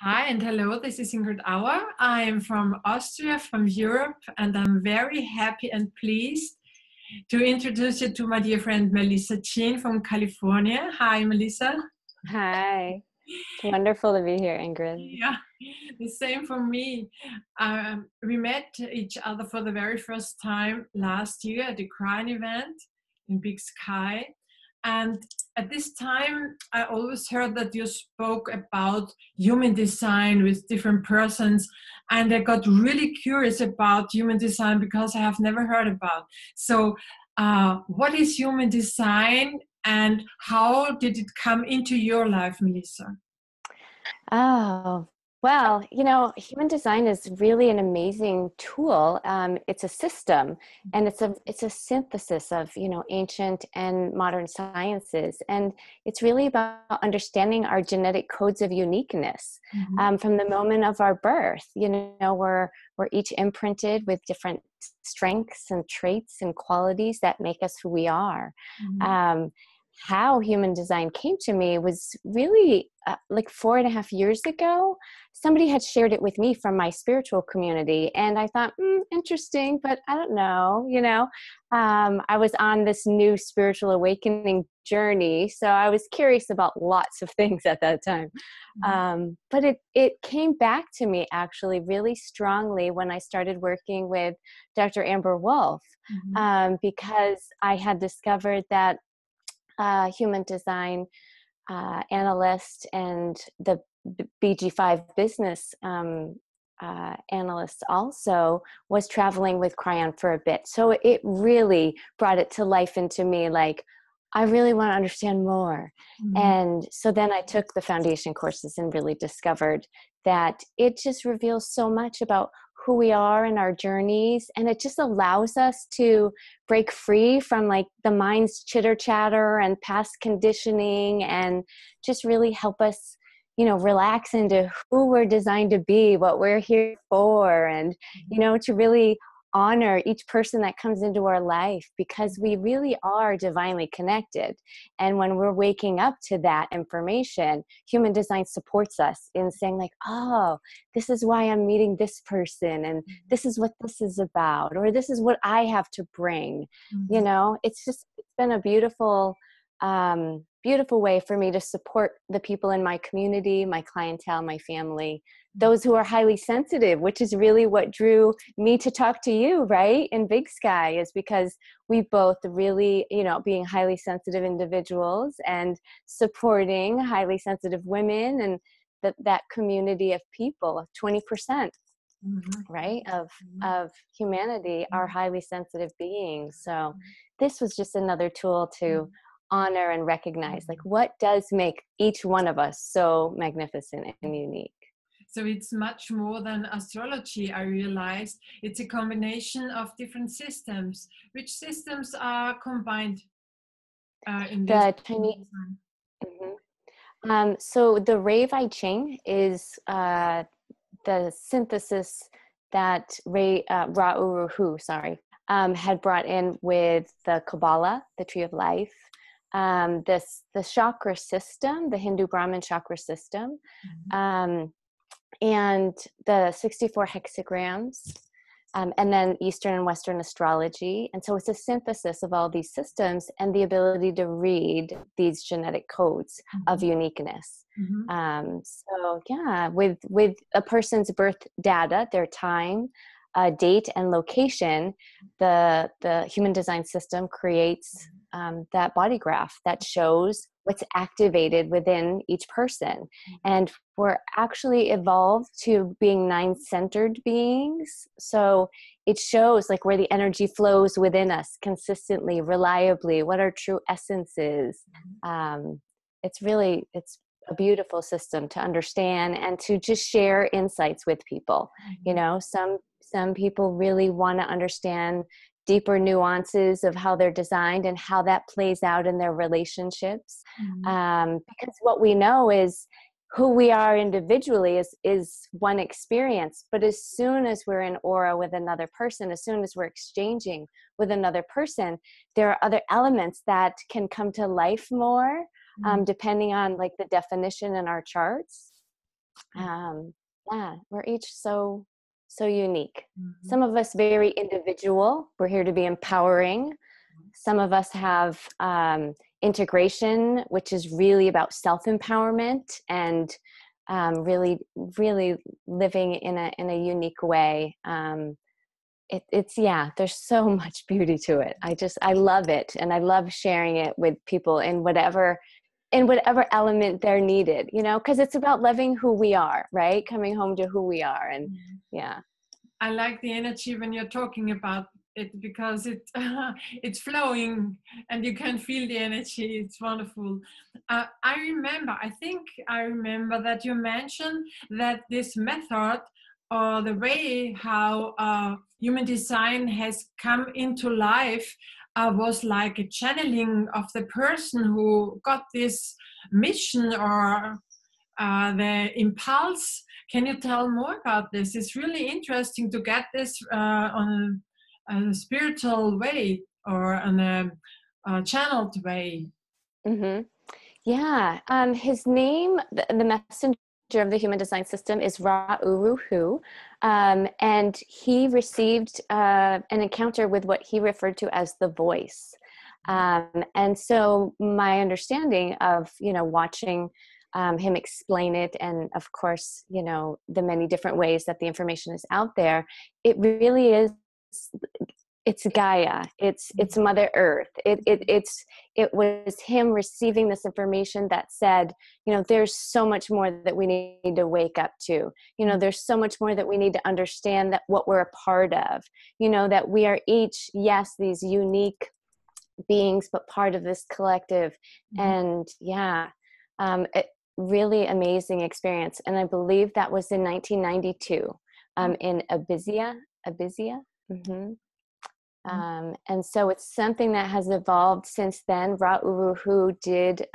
Hi and hello, this is Ingrid Auer. I'm from Austria, from Europe, and I'm very happy and pleased to introduce you to my dear friend Melissa Jean from California. Hi, Melissa. Hi, it's wonderful to be here, Ingrid. Yeah, the same for me. We met each other for the very first time last year at the Crime event in Big Sky. And at this time, I always heard that you spoke about human design with different persons. And I got really curious about human design because I have never heard about. So, what is human design and how did it come into your life, Melissa? Oh, well, human design is really an amazing tool. It's a system, and it's a synthesis of ancient and modern sciences, and it's really about understanding our genetic codes of uniqueness Mhm. from the moment of our birth. We're each imprinted with different strengths and traits and qualities that make us who we are. Mhm. Um, how human design came to me was really like 4.5 years ago. Somebody had shared it with me from my spiritual community, and I thought, interesting, but I don't know. I was on this new spiritual awakening journey, so I was curious about lots of things at that time. But it came back to me actually really strongly when I started working with Dr. Amber Wolf, Mhm. because I had discovered that human design analyst and the BG5 business analyst also was traveling with Cryon for a bit. So it really brought it to life into me, like, I really want to understand more. Mhm. And so then I took the foundation courses and really discovered that it just reveals so much about who we are and our journeys. And it just allows us to break free from like the mind's chitter chatter and past conditioning, and just really help us relax into who we're designed to be, what we're here for, and to really honor each person that comes into our life, because we really are divinely connected. And when we're waking up to that information, human design supports us in saying like, oh, this is why I'm meeting this person, and this is what this is about, or this is what I have to bring. Mhm. It's been a beautiful way for me to support the people in my community, my clientele, my family, those who are highly sensitive, which is really what drew me to talk to you, right? In Big Sky, is because we both really, being highly sensitive individuals and supporting highly sensitive women, and that community of people, of 20%, Mhm. right, of Mhm. of humanity are Mhm. highly sensitive beings. So this was just another tool to honor and recognize, like, Mhm. what does make each one of us so magnificent and unique. So it's much more than astrology, I realized. It's a combination of different systems. Which systems are combined in this The Chinese. design? Mhm. So the Rave I Ching is the synthesis that Ra Uru Hu, had brought in with the Kabbalah, the Tree of Life, the chakra system, the Hindu Brahmin chakra system, Mhm. um, and the 64 hexagrams, and then Eastern and Western astrology. And so it's a synthesis of all these systems and the ability to read these genetic codes of Mhm. uniqueness. Mhm. So yeah, with a person's birth data, their time, date, and location, the human design system creates that body graph that shows what's activated within each person. And we're actually evolved to being nine-centered beings. So it shows like where the energy flows within us consistently, reliably, what our true essence is. Um, it's a beautiful system to understand and to just share insights with people. Mhm. Some people really want to understand deeper nuances of how they're designed and how that plays out in their relationships. Mhm. Because what we know is who we are individually is one experience, but as soon as we're in aura with another person, as soon as we're exchanging with another person, there are other elements that can come to life more, Mhm. depending on like the definition in our charts. Yeah, we're each so unique. Mhm. Some of us very individual. We're here to be empowering. Some of us have integration, which is really about self-empowerment and really, really living in a unique way. It's yeah, there's so much beauty to it. I love it, and I love sharing it with people in whatever element they're needed, because it's about loving who we are, right? Coming home to who we are. And yeah. I like the energy when you're talking about it because it's flowing and you can feel the energy. It's wonderful. I think I remember that you mentioned that this method or the way how human design has come into life was like a channeling of the person who got this mission or the impulse. Can you tell more about this? It's really interesting to get this on a spiritual way or on a channeled way. Hmm. Yeah. His name, the messenger of the human design system, is Ra Uru Hu. And he received an encounter with what he referred to as the voice. And so my understanding of, watching him explain it, and of course, the many different ways that the information is out there, it really is, it's Gaia, it's Mother Earth. It was him receiving this information that said, there's so much more that we need to wake up to. There's so much more that we need to understand, that what we're a part of, that we are each, yes, these unique beings, but part of this collective. And yeah, really amazing experience. And I believe that was in 1992 in Abysia. Mm-hmm. And so it's something that has evolved since then. Ra Uru Hu did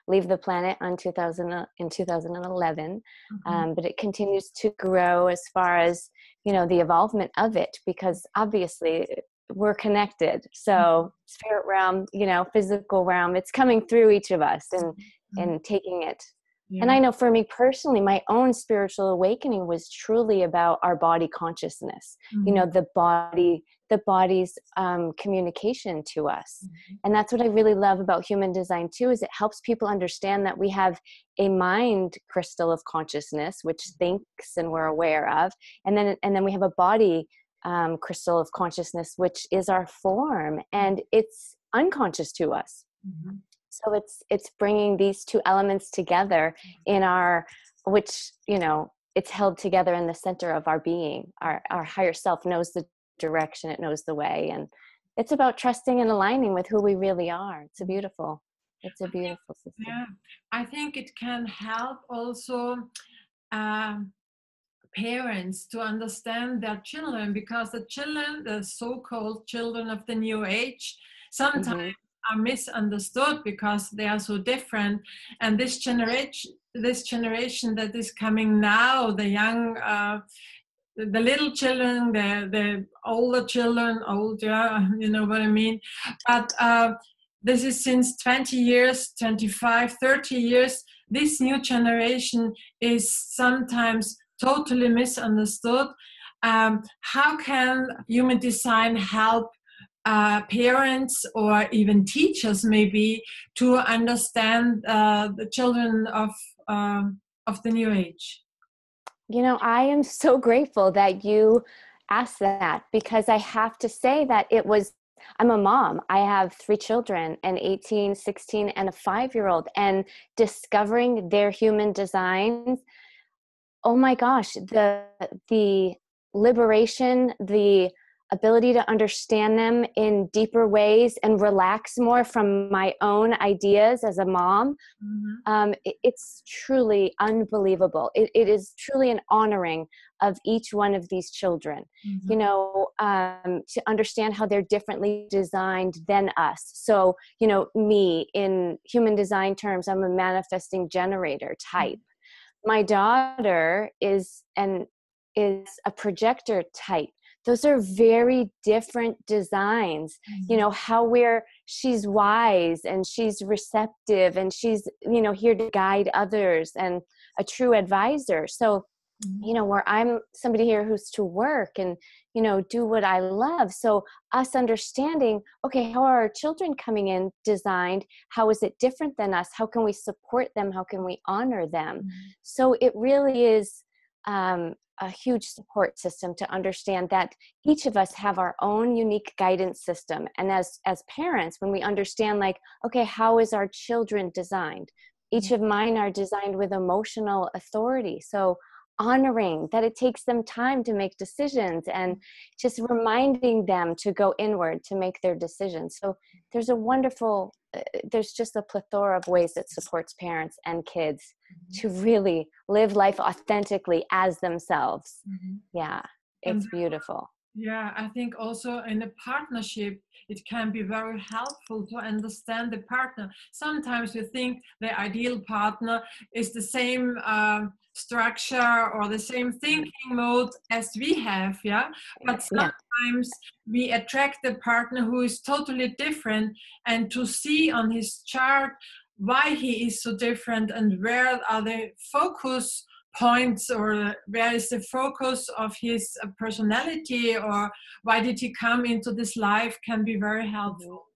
leave the planet in 2011, but it continues to grow as far as, the evolvement of it, because obviously we're connected. So spirit realm, physical realm, it's coming through each of us and taking it. And I know for me personally, my own spiritual awakening was truly about our body consciousness, the body's communication to us. And that's what I really love about human design too, is it helps people understand that we have a mind crystal of consciousness, which thinks and we're aware of. And then we have a body crystal of consciousness, which is our form, and it's unconscious to us. So it's bringing these two elements together in which, it's held together in the center of our being. Our higher self knows the direction, it knows the way. And it's about trusting and aligning with who we really are. It's a beautiful system. Yeah, I think it can help also parents to understand their children, because the children, the so-called children of the new age, sometimes are misunderstood because they are so different. And this generation that is coming now, the young, the little children, the older children, you know what I mean. But this is since 20 years, 25, 30 years. This new generation is sometimes totally misunderstood. How can human design help parents or even teachers maybe to understand the children of the new age? I am so grateful that you asked that, because I have to say that I'm a mom. I have 3 children, an 18, 16, and a 5-year-old, and discovering their human designs. Oh my gosh, the liberation, the ability to understand them in deeper ways and relax more from my own ideas as a mom. It's truly unbelievable. It is truly an honoring of each one of these children, to understand how they're differently designed than us. So, me, in human design terms, I'm a manifesting generator type. My daughter is a projector type. those are very different designs. You know, how she's wise and she's receptive and she's, you know, here to guide others and a true advisor. So, you know, where I'm somebody here who's to work and, you know, do what I love. So us understanding, okay, how are our children coming in designed? How is it different than us? How can we support them? How can we honor them? So it really is a huge support system to understand that each of us have our own unique guidance system. And as parents, when we understand, like, okay, how is our children designed? Each of mine are designed with emotional authority. So honoring that it takes them time to make decisions and just reminding them to go inward to make their decisions. So there's a wonderful, there's just a plethora of ways that supports parents and kids to really live life authentically as themselves. Yeah, it's beautiful. Yeah, I think also in a partnership, it can be very helpful to understand the partner. Sometimes we think the ideal partner is the same structure or the same thinking mode as we have, yeah? But sometimes we attract a partner who is totally different, and to see on his chart why he is so different and where are the focus points, or where is the focus of his personality, or why did he come into this life, can be very helpful.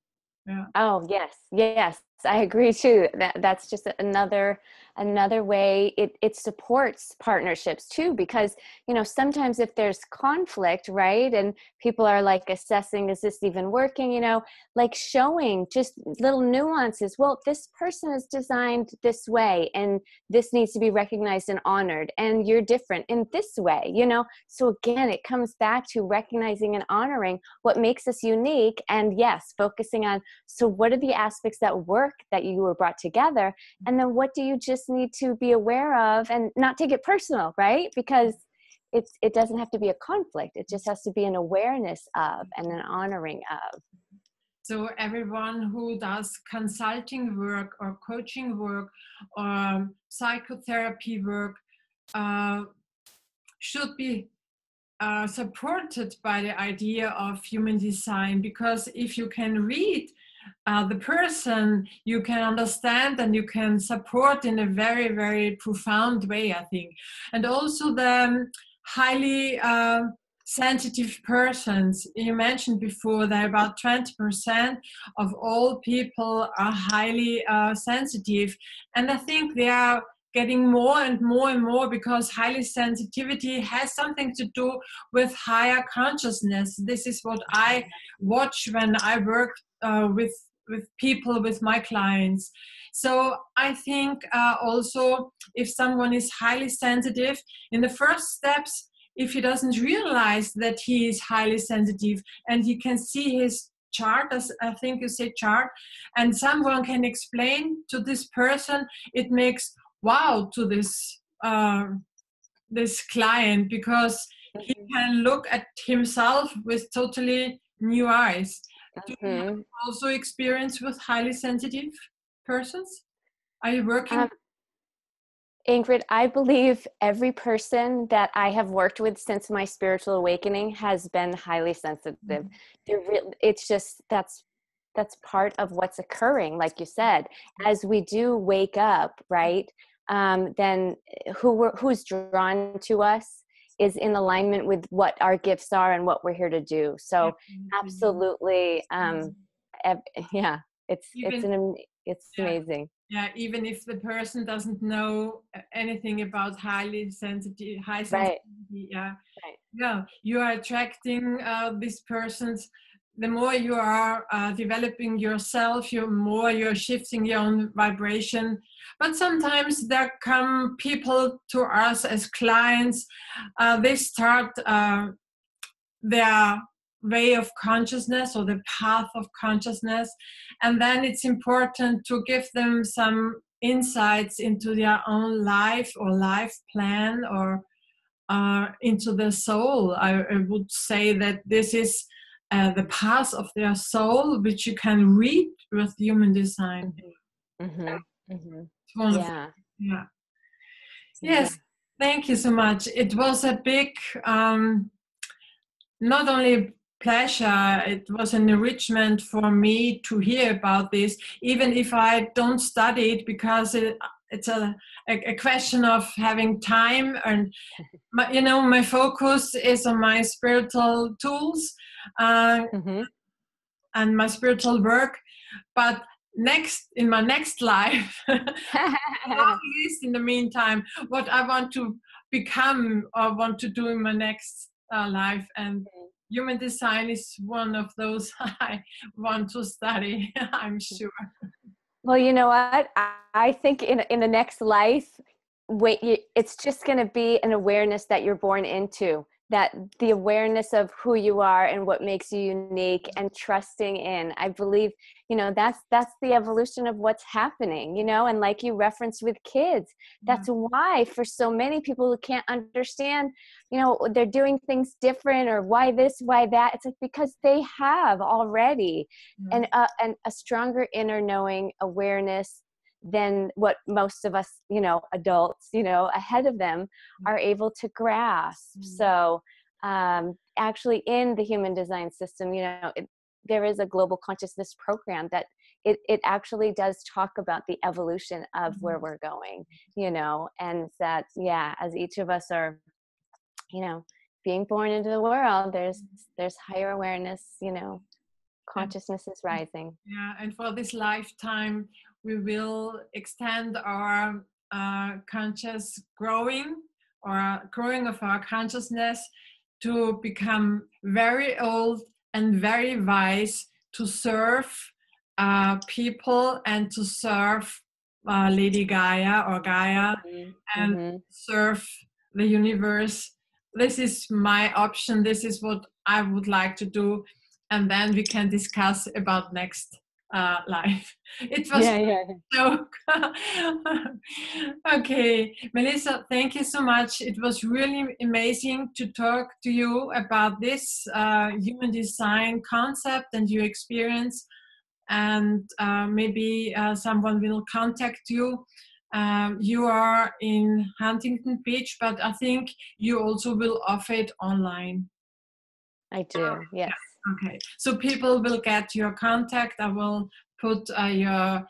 Yeah. Oh, yes, I agree too. That's just another way it supports partnerships too, because, you know, sometimes if there's conflict, right, and people are like assessing, is this even working, you know, like showing just little nuances. Well, this person is designed this way and this needs to be recognized and honored, and you're different in this way, you know. So again, it comes back to recognizing and honoring what makes us unique, and yes, focusing on, so what are the aspects that work that you were brought together? And then what do you just need to be aware of and not take it personal, right? Because it doesn't have to be a conflict. It just has to be an awareness of and an honoring of. So everyone who does consulting work or coaching work or psychotherapy work should be supported by the idea of human design, because if you can read the person, you can understand and you can support in a very, very profound way, I think. And also the highly sensitive persons, you mentioned before that about 20% of all people are highly sensitive. And I think they are getting more and more and more, because highly sensitivity has something to do with higher consciousness. This is what I watch when I work with people, with my clients. So I think also if someone is highly sensitive, in the first steps, if he doesn't realize that he is highly sensitive and he can see his chart, as I think you say chart, and someone can explain to this person, it makes wow to this this client, because he can look at himself with totally new eyes. Do you have also experience with highly sensitive persons? Are you working? Ingrid, I believe every person that I have worked with since my spiritual awakening has been highly sensitive. It's just, that's part of what's occurring. Like you said, as we do wake up, right? Then who's drawn to us is in alignment with what our gifts are and what we're here to do. So absolutely. Yeah, it's amazing. Yeah, even if the person doesn't know anything about high sensitivity, yeah, yeah, you are attracting these persons. The more you are developing yourself, the more you're shifting your own vibration. But sometimes there come people to us as clients. They start their way of consciousness or the path of consciousness, and then it's important to give them some insights into their own life or life plan, or into the soul. I would say that this is the path of their soul, which you can read with human design. Yeah. Yes, thank you so much. It was a big not only pleasure, it was an enrichment for me to hear about this, even if I don't study it, because it's a question of having time, and my focus is on my spiritual tools Mm-hmm. and my spiritual work. But in my next life, long list in the meantime what I want to become or want to do in my next life, and human design is one of those I want to study. I'm sure. Well, you know what? I think in the next life, it's just going to be an awareness that you're born into, that the awareness of who you are and what makes you unique, and trusting in. I believe, that's the evolution of what's happening, and like you referenced with kids, that's why for so many people who can't understand, they're doing things different, or why this, why that. It's like because they have already and a stronger inner knowing awareness than what most of us, adults, ahead of them are able to grasp. So actually in the human design system, there is a global consciousness program that it actually does talk about the evolution of where we're going, and that, as each of us are, being born into the world, there's higher awareness, consciousness is rising. Yeah, and for this lifetime, we will extend our conscious growing, or growing of our consciousness, to become very old and very wise, to serve people, and to serve Lady Gaia or Gaia, and Mm-hmm. serve the universe. This is my option. This is what I would like to do, and then we can discuss about next life. It was Yeah. so okay, Melissa, thank you so much. It was really amazing to talk to you about this human design concept and your experience, and maybe someone will contact you. You are in Huntington Beach, but I think you also will offer it online. I do. Yes. Okay, so people will get your contact. I will put your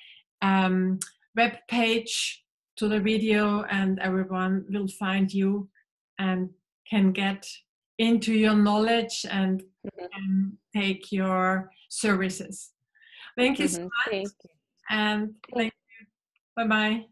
web page to the video, and everyone will find you and can get into your knowledge and take your services. Thank you so much, Thank you. and thank you. Bye bye.